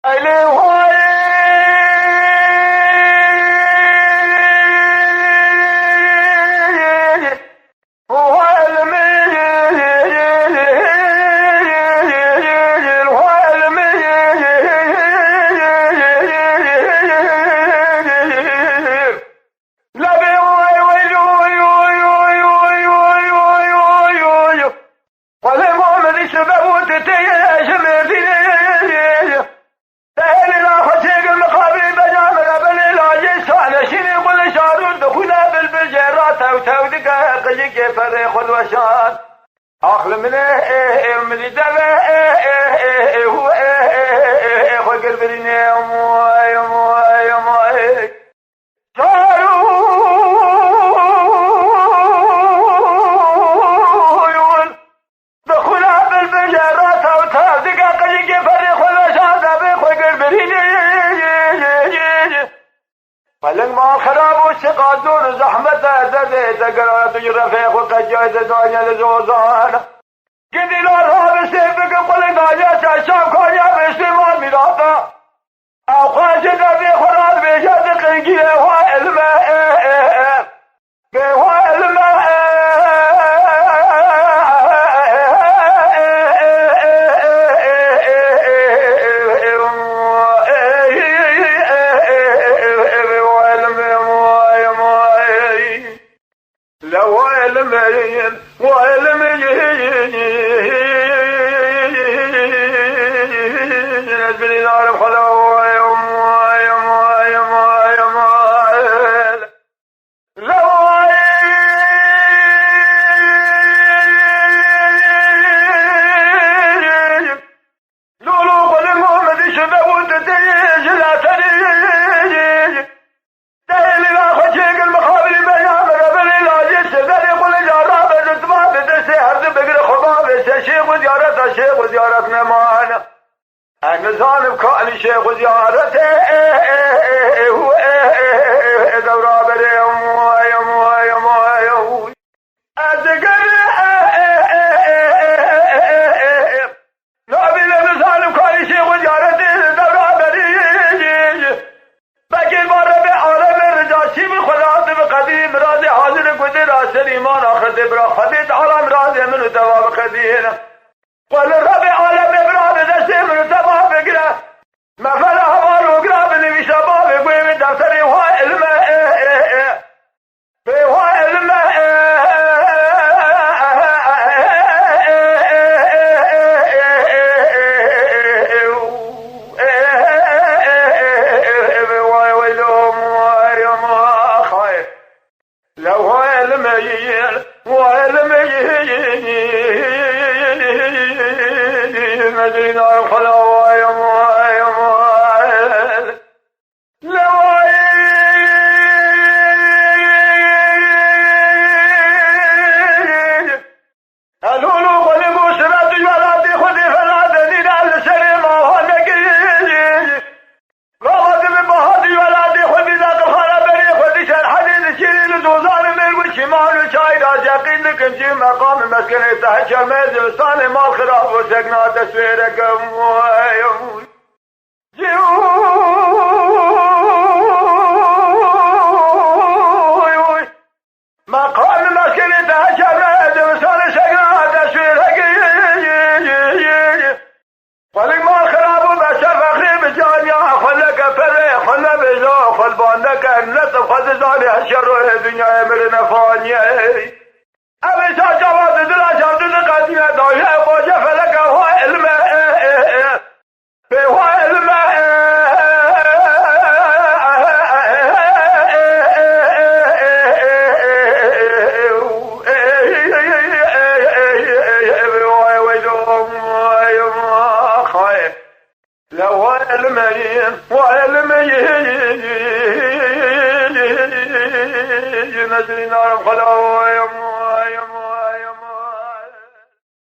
أيلي هواي قلق فريخ الوشان أخل من دبه هو خلق بريني صارون دخولا بالبجرات أو تابدك قلق فريخ الوشان دبه خلق بريني فلما خراب وشقادون زحمة زدت قرأت رفيق وقجاز دنيا لزوزان قدي الأرهاب سيفك قل ناجات الشام كونيا بسلمان ملاطا أو خاشد في خراب بجاد قنقية والماء والماء شيخ وزيارة نمان النظام كان شيخ وزيارته هو دورا بريم أذكر نبي النظام كان شيخ وزيارته دورا بريم بكي مرة بعالم الرجاشي بالخلاط بقديم راضي حاضر قدر أسر إيمان آخر دبرا خديت عالم راضي منه دواب قدير والرب عالم ابرام دسته من تباه بقرا ما فلا هوال وقرا بني شباب يقوي من دفتري وهاي الماء بهاي الماء لو هاي الميل مدينة الخلوة يموال لوين الهلو غلقوا سبات جوالاتي خذي فنادنين على السليم وهو نقيج غضب ببهات جوالاتي خذي ذاك الخرابري خذي شرحدي شيري لدوزان من والشمال وشايد عزاقين لك انجي مقام مسكنة تحت شميز وستاني مال خراب وسقنا تسويرك اموي مقام مسكنة تحت شميز وستاني سقنا تسويرك خلق مال خراب وبس فخري بجانيا خلق فري خلق بزا خلبانك النطف خززاني هالشر الدنيا مرنا فانية أبي ساجوات دلا شامدل قديمة داية باجة فلك هو الماء هو الماء لو المين والمين نزل نار خلوة